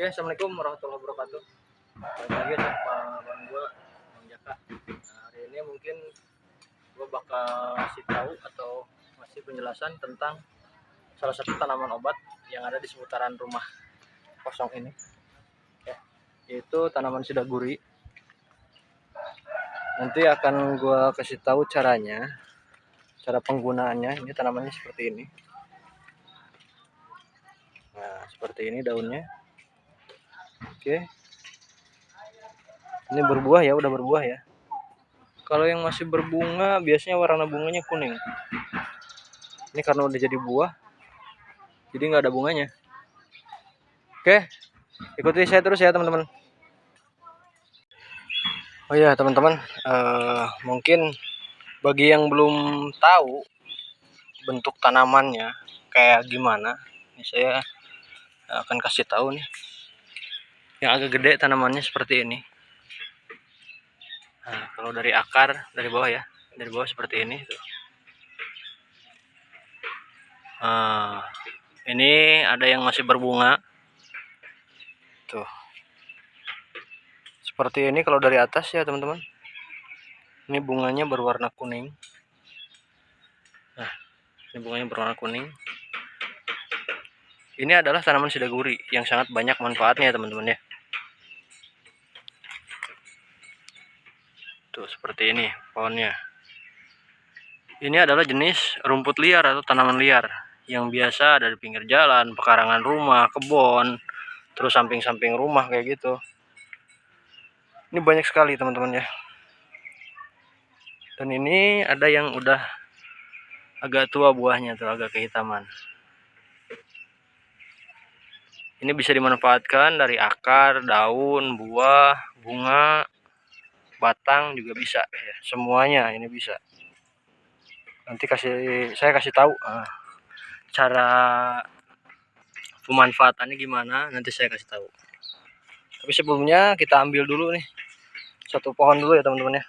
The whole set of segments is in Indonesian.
Assalamualaikum warahmatullahi wabarakatuh. Balik lagi sama abang gue, Bang Jaka. Nah, hari ini mungkin gue bakal kasih tahu atau ngasih penjelasan tentang salah satu tanaman obat yang ada di seputaran rumah kosong ini, ya, yaitu tanaman sidaguri. Nanti akan gue kasih tahu caranya, cara penggunaannya. Ini tanamannya seperti ini. Nah, seperti ini daunnya. Oke. Ini berbuah ya, udah berbuah ya. Kalau yang masih berbunga biasanya warna bunganya kuning. Ini karena udah jadi buah, jadi nggak ada bunganya. Oke, ikuti saya terus ya teman-teman. Oh ya teman-teman, mungkin bagi yang belum tahu bentuk tanamannya kayak gimana, ini saya akan kasih tahu nih. Yang agak gede tanamannya seperti ini. Nah, kalau dari akar, dari bawah ya, dari bawah seperti ini. Tuh. Nah, ini ada yang masih berbunga. Tuh. Seperti ini kalau dari atas ya teman-teman. Ini bunganya berwarna kuning. Nah, ini bunganya berwarna kuning. Ini adalah tanaman sidaguri yang sangat banyak manfaatnya teman-teman ya. Tuh seperti ini pohonnya. Ini adalah jenis rumput liar atau tanaman liar yang biasa ada di pinggir jalan, pekarangan rumah, kebun, terus samping-samping rumah kayak gitu. Ini banyak sekali teman-teman ya. Dan ini ada yang udah agak tua buahnya tuh, agak kehitaman. Ini bisa dimanfaatkan dari akar, daun, buah, bunga, batang juga bisa ya. Semuanya ini bisa. Nanti saya kasih tahu cara pemanfaatannya gimana, nanti saya kasih tahu. Tapi sebelumnya kita ambil dulu nih satu pohon dulu ya teman-teman ya.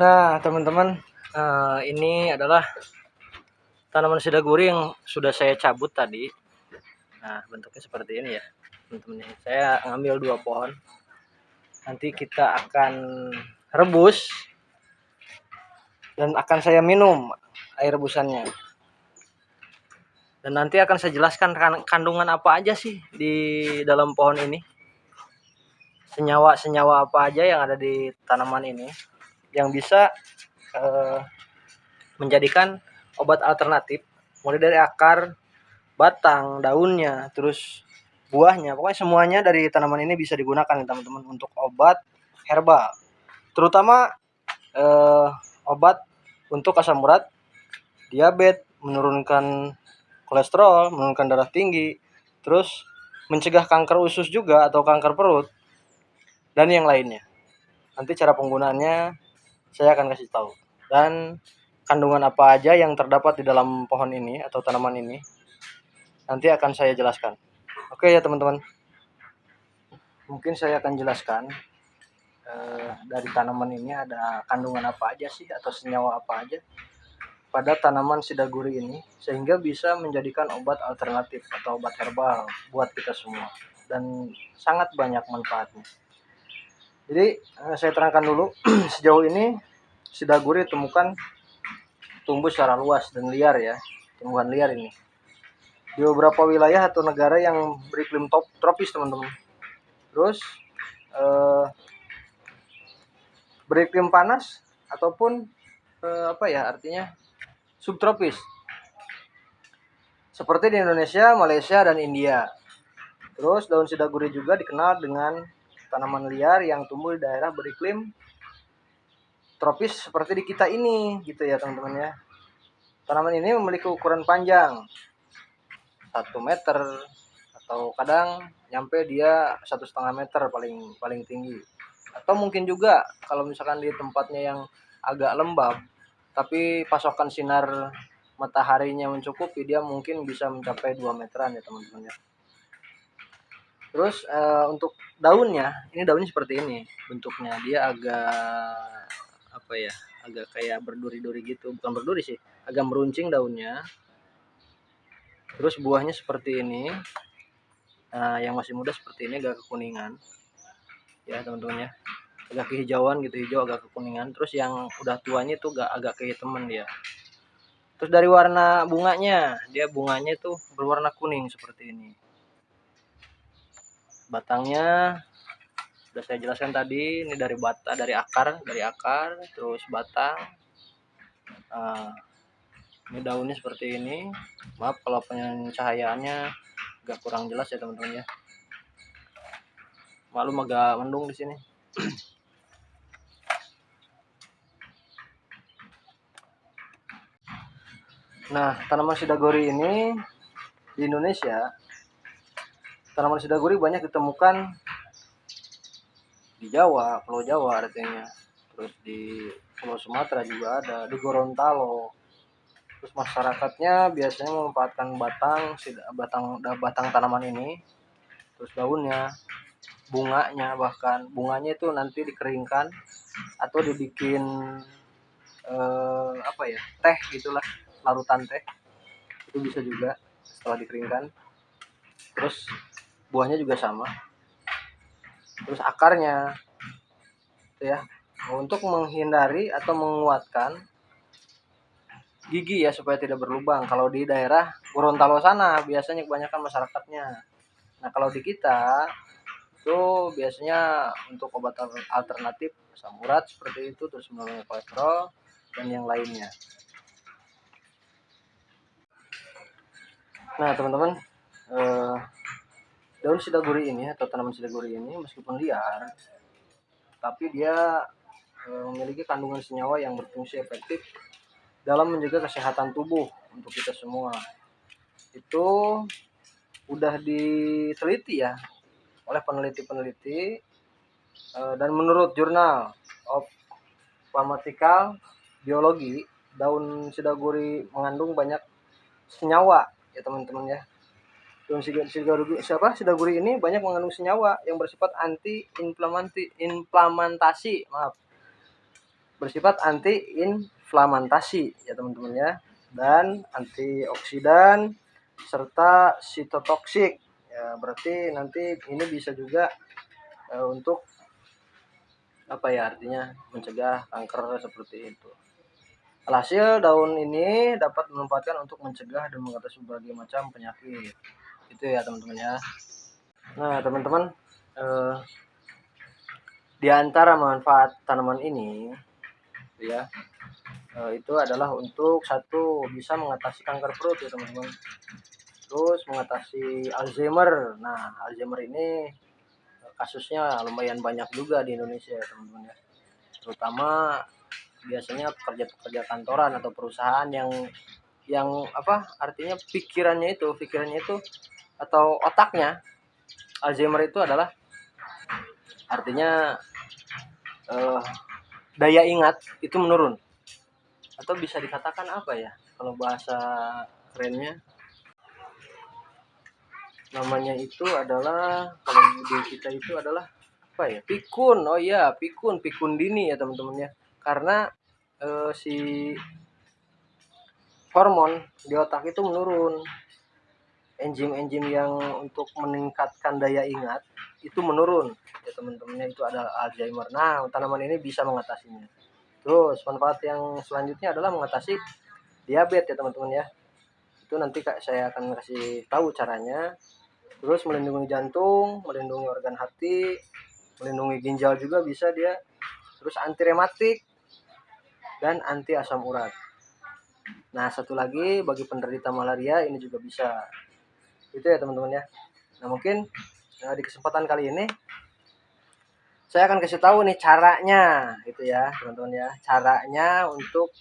Nah teman-teman, ini adalah tanaman sidaguri yang sudah saya cabut tadi. Nah bentuknya seperti ini ya teman-teman. Saya ngambil 2 pohon. Nanti kita akan rebus dan akan saya minum air rebusannya. Dan nanti akan saya jelaskan kandungan apa aja sih di dalam pohon ini. Senyawa-senyawa apa aja yang ada di tanaman ini yang bisa menjadikan obat alternatif, mulai dari akar, batang, daunnya, terus buahnya. Pokoknya semuanya dari tanaman ini bisa digunakan ya teman-teman untuk obat herbal. Terutama obat untuk asam urat, diabetes, menurunkan kolesterol, menurunkan darah tinggi, terus mencegah kanker usus juga atau kanker perut, dan yang lainnya. Nanti cara penggunaannya saya akan kasih tahu. Dan kandungan apa aja yang terdapat di dalam pohon ini atau tanaman ini nanti akan saya jelaskan. Oke ya teman-teman. Mungkin saya akan jelaskan dari tanaman ini ada kandungan apa aja sih atau senyawa apa aja pada tanaman sidaguri ini sehingga bisa menjadikan obat alternatif atau obat herbal buat kita semua dan sangat banyak manfaatnya. Jadi saya terangkan dulu sejauh ini sidaguri ditemukan tumbuh secara luas dan liar ya, tumbuhan liar ini di beberapa wilayah atau negara yang beriklim tropis teman-teman. Terus beriklim panas ataupun artinya subtropis seperti di Indonesia, Malaysia, dan India. Terus daun sidaguri juga dikenal dengan tanaman liar yang tumbuh di daerah beriklim tropis seperti di kita ini gitu ya teman-teman ya. Tanaman ini memiliki ukuran panjang 1 meter atau kadang nyampe dia 1,5 meter paling tinggi. Atau mungkin juga kalau misalkan di tempatnya yang agak lembab tapi pasokan sinar mataharinya mencukupi, dia mungkin bisa mencapai 2 meteran ya teman-teman ya. Terus untuk daunnya, ini daunnya seperti ini bentuknya, dia agak apa ya, agak kayak berduri-duri gitu, bukan berduri sih, agak meruncing daunnya. Terus buahnya seperti ini. Nah, yang masih muda seperti ini agak kekuningan ya teman-teman ya, agak kehijauan gitu, hijau agak kekuningan. Terus yang udah tuanya itu agak kehitaman dia. Terus dari warna bunganya, dia bunganya itu berwarna kuning seperti ini. Batangnya sudah saya jelaskan tadi, ini dari akar, terus batang. Nah, ini daunnya seperti ini. Maaf kalau pencahayaannya agak kurang jelas ya teman-teman ya. Maklum agak mendung di sini. Nah, tanaman sidagori ini di Indonesia, tanaman sidagori banyak ditemukan di Jawa, Pulau Jawa artinya. Terus di Pulau Sumatera juga ada, di Gorontalo. Terus masyarakatnya biasanya memanfaatkan batang tanaman ini, terus daunnya, bunganya itu nanti dikeringkan atau dibikin teh gitulah, larutan teh itu bisa juga setelah dikeringkan. Terus buahnya juga sama. Terus akarnya itu ya, untuk menghindari atau menguatkan gigi ya supaya tidak berlubang. Kalau di daerah Gorontalo sana biasanya kebanyakan masyarakatnya. Nah kalau di kita itu biasanya untuk obat alternatif asam urat seperti itu, terus menurunkan kolesterol dan yang lainnya. Nah teman-teman, daun sidaguri ini atau tanaman sidaguri ini meskipun liar, tapi dia memiliki kandungan senyawa yang berfungsi efektif dalam menjaga kesehatan tubuh untuk kita semua. Itu udah diteliti ya oleh peneliti-peneliti, dan menurut Journal of Pharmaceutical Biology, daun sidaguri mengandung banyak senyawa ya teman-teman ya. Daun sidaguri ini banyak mengandung senyawa yang bersifat anti-inflamantasi ya teman-teman ya, dan antioksidan serta sitotoksik ya. Berarti nanti ini bisa juga untuk artinya mencegah kanker seperti itu. Alhasil daun ini dapat dimanfaatkan untuk mencegah dan mengatasi berbagai macam penyakit. Itu ya teman-teman ya. Nah teman-teman, di antara manfaat tanaman ini ya, itu adalah untuk satu, bisa mengatasi kanker perut ya teman-teman. Terus mengatasi Alzheimer. Nah Alzheimer ini kasusnya lumayan banyak juga di Indonesia ya teman-teman ya. Terutama biasanya pekerja-pekerja kantoran atau perusahaan yang artinya pikirannya itu atau otaknya Alzheimer itu adalah artinya daya ingat itu menurun, atau bisa dikatakan apa ya kalau bahasa kerennya, namanya itu adalah, kalau di kita itu adalah pikun. Oh iya, pikun dini ya teman-teman ya. Karena si hormon di otak itu menurun, enzim-enzim yang untuk meningkatkan daya ingat itu menurun ya teman-teman, itu ada Alzheimer. Nah tanaman ini bisa mengatasinya. Terus manfaat yang selanjutnya adalah mengatasi diabetes ya teman-teman ya. Itu nanti saya akan kasih tahu caranya. Terus melindungi jantung, melindungi organ hati, melindungi ginjal juga bisa dia. Terus anti rematik dan anti asam urat. Nah satu lagi, bagi penderita malaria ini juga bisa. Itu ya teman-teman ya. Nah mungkin di kesempatan kali ini saya akan kasih tahu nih caranya gitu ya teman-teman ya, caranya untuk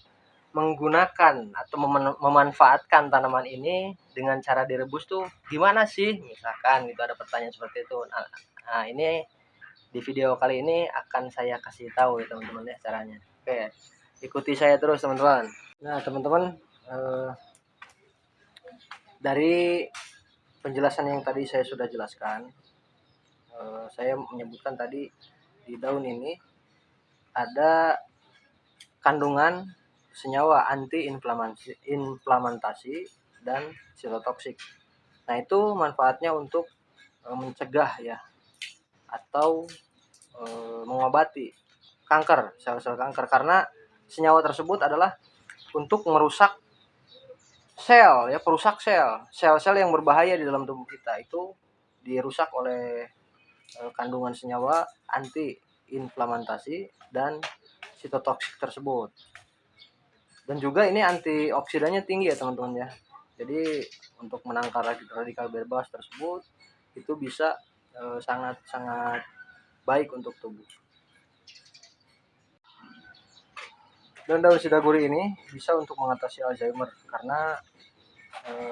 menggunakan atau memanfaatkan tanaman ini dengan cara direbus tuh gimana sih? Misalkan itu ada pertanyaan seperti itu. Nah, ini di video kali ini akan saya kasih tahu ya teman-teman ya caranya. Oke, ikuti saya terus teman-teman. Nah teman-teman, dari penjelasan yang tadi saya sudah jelaskan, saya menyebutkan tadi di daun ini ada kandungan senyawa anti-inflamasi dan sitotoksik. Nah itu manfaatnya untuk mencegah ya atau mengobati kanker, sel-sel kanker, karena senyawa tersebut adalah untuk merusak sel ya, perusak sel-sel yang berbahaya di dalam tubuh kita itu dirusak oleh kandungan senyawa anti inflamasi dan sitotoksik tersebut. Dan juga ini antioksidannya tinggi ya teman-teman ya. Jadi untuk menangkal radikal bebas tersebut itu bisa sangat-sangat baik untuk tubuh. Dan daun sidaguri ini bisa untuk mengatasi Alzheimer karena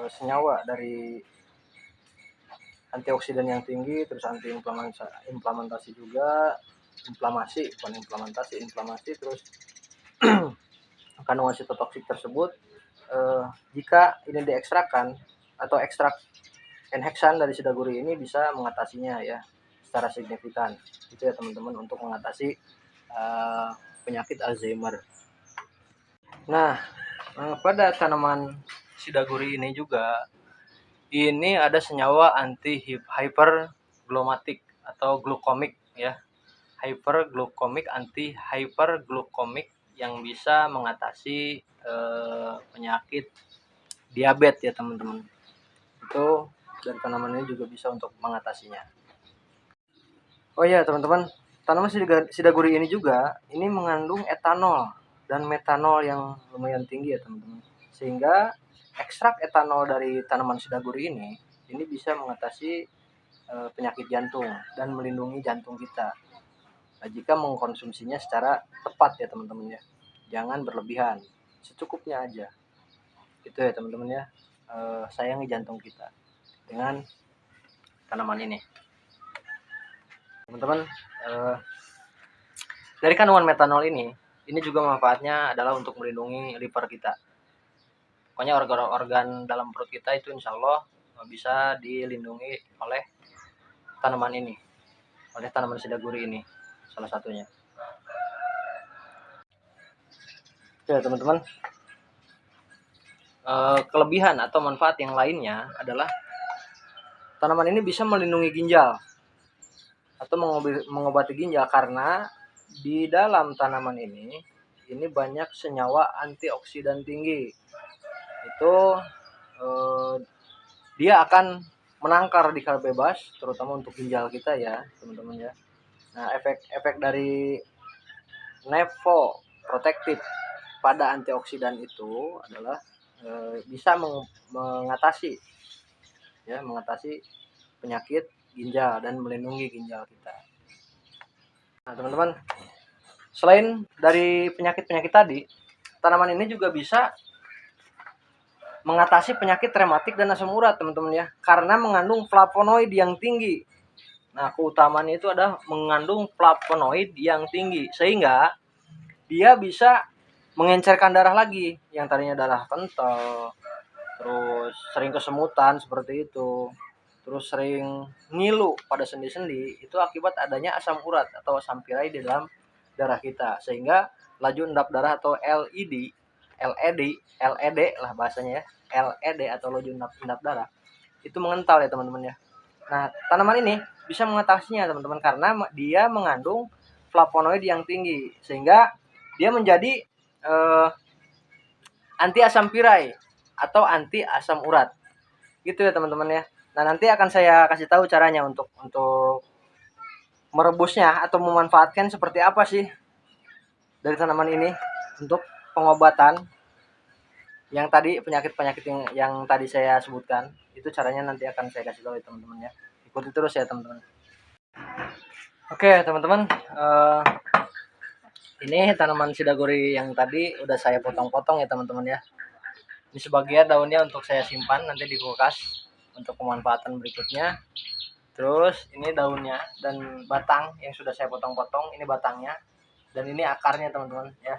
senyawa dari antioksidan yang tinggi, terus anti-inflamasi juga, inflamasi, terus kandungan sitotoksik tersebut jika ini diekstrakkan atau ekstrak N-hexan dari sidaguri ini bisa mengatasinya ya secara signifikan. Itu ya teman-teman untuk mengatasi penyakit Alzheimer. Nah, pada tanaman sidaguri ini juga ini ada senyawa anti hyperglumatik atau glukomik ya. Anti hyperglukomik yang bisa mengatasi penyakit diabetes ya teman-teman. Itu dari tanaman ini juga bisa untuk mengatasinya. Oh ya teman-teman, tanaman sidaguri ini juga ini mengandung etanol dan metanol yang lumayan tinggi ya teman-teman. Sehingga ekstrak etanol dari tanaman sidaguri ini bisa mengatasi penyakit jantung dan melindungi jantung kita. Nah, jika mengkonsumsinya secara tepat ya teman-teman ya. Jangan berlebihan, secukupnya aja. Itu ya teman-teman ya. Sayangi jantung kita dengan tanaman ini. Teman-teman, dari kandungan metanol ini juga manfaatnya adalah untuk melindungi liver kita. Pokoknya organ-organ dalam perut kita itu insya Allah bisa dilindungi oleh tanaman ini, oleh tanaman sidaguri ini salah satunya. Ya teman-teman, kelebihan atau manfaat yang lainnya adalah tanaman ini bisa melindungi ginjal atau mengobati ginjal karena di dalam tanaman ini banyak senyawa antioksidan tinggi. Itu dia akan menangkal radikal bebas terutama untuk ginjal kita ya teman-teman ya. Nah efek dari nephroprotective pada antioksidan itu adalah bisa mengatasi penyakit ginjal dan melindungi ginjal kita. Nah teman-teman, selain dari penyakit-penyakit tadi, tanaman ini juga bisa mengatasi penyakit rematik dan asam urat teman-teman ya, karena mengandung flavonoid yang tinggi. Nah keutamaannya itu adalah mengandung flavonoid yang tinggi sehingga dia bisa mengencerkan darah lagi yang tadinya darah kental, terus sering kesemutan seperti itu, terus sering ngilu pada sendi-sendi, itu akibat adanya asam urat atau asam pirai di dalam darah kita, sehingga laju endap darah atau LED lah bahasanya ya, LED atau laju endap darah itu mengental ya teman-teman ya. Nah tanaman ini bisa mengatasinya teman-teman karena dia mengandung flavonoid yang tinggi sehingga dia menjadi anti asam pirai atau anti asam urat gitu ya teman-teman ya. Nah nanti akan saya kasih tahu caranya untuk merebusnya atau memanfaatkan seperti apa sih dari tanaman ini untuk pengobatan yang tadi penyakit-penyakit yang tadi saya sebutkan. Itu caranya nanti akan saya kasih tahu ya teman-teman ya. Ikuti terus ya teman-teman. Oke teman-teman, Ini tanaman sidagori yang tadi udah saya potong-potong ya teman-teman ya. Ini sebagian daunnya untuk saya simpan nanti di kulkas untuk pemanfaatan berikutnya. Terus ini daunnya dan batang yang sudah saya potong-potong, ini batangnya dan ini akarnya teman-teman ya.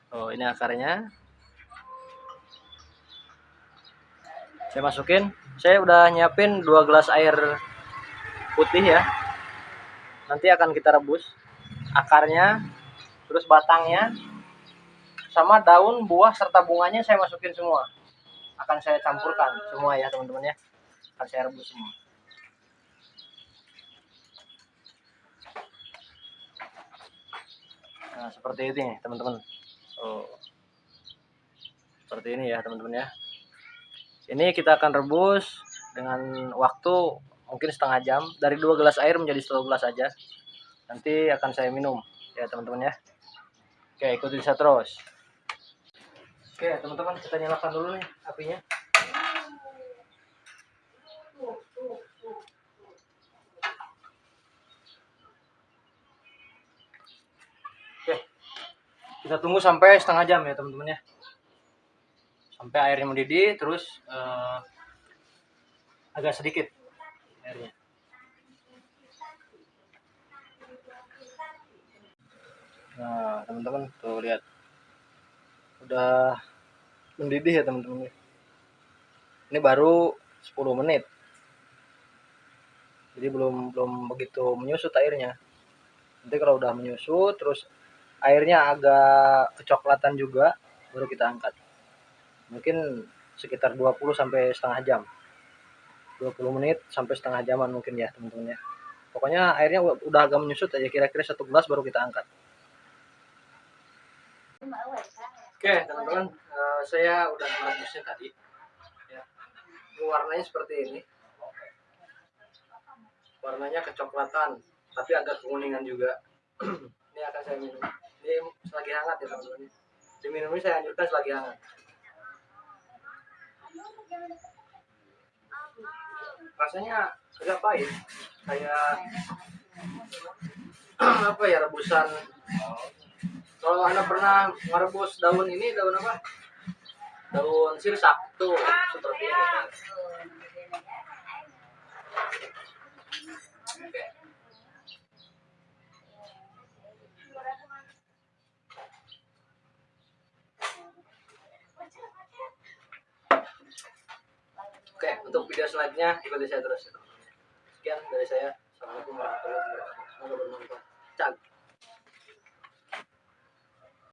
Oh, ini akarnya. Saya masukin. Saya udah nyiapin 2 gelas air putih ya. Nanti akan kita rebus akarnya, terus batangnya, sama daun, buah serta bunganya saya masukin semua. Akan saya campurkan semua ya teman-teman ya. Akan saya rebus semua. Nah, seperti ini teman-teman. Oh. Seperti ini ya teman-teman ya. Ini kita akan rebus dengan waktu mungkin setengah jam, dari 2 gelas air menjadi 1 gelas saja. Nanti akan saya minum ya teman-teman ya. Oke, ikuti saya terus. Oke teman-teman, kita nyalakan dulu nih apinya. Oke, kita tunggu sampai setengah jam ya teman-teman ya. Sampai airnya mendidih, terus agak sedikit airnya. Nah teman-teman tuh lihat, udah mendidih ya teman-teman. Ini baru 10 menit, jadi belum begitu menyusut airnya. Nanti kalau udah menyusut terus airnya agak kecoklatan juga, baru kita angkat. Mungkin sekitar 20 sampai setengah jam. 20 menit sampai setengah jaman mungkin ya teman-teman ya. Pokoknya airnya udah agak menyusut aja, kira-kira 1 gelas baru kita angkat. Oke teman-teman, saya udah merebusnya tadi ya. Ini warnanya seperti ini. Warnanya kecoklatan tapi agak kekuningan juga. Ini akan saya minum. Ini selagi hangat ya teman-teman. Diminum ini saya anjurkan selagi hangat. Rasanya agak pahit, kayak apa ya, rebusan. Kalau Anda pernah merebus daun ini, daun apa? Daun sirsak tuh seperti ini. Oke. Oke, untuk video selanjutnya ikuti saya terus. Sekian dari saya. Assalamualaikum warahmatullahi wabarakatuh. Semoga bermanfaat.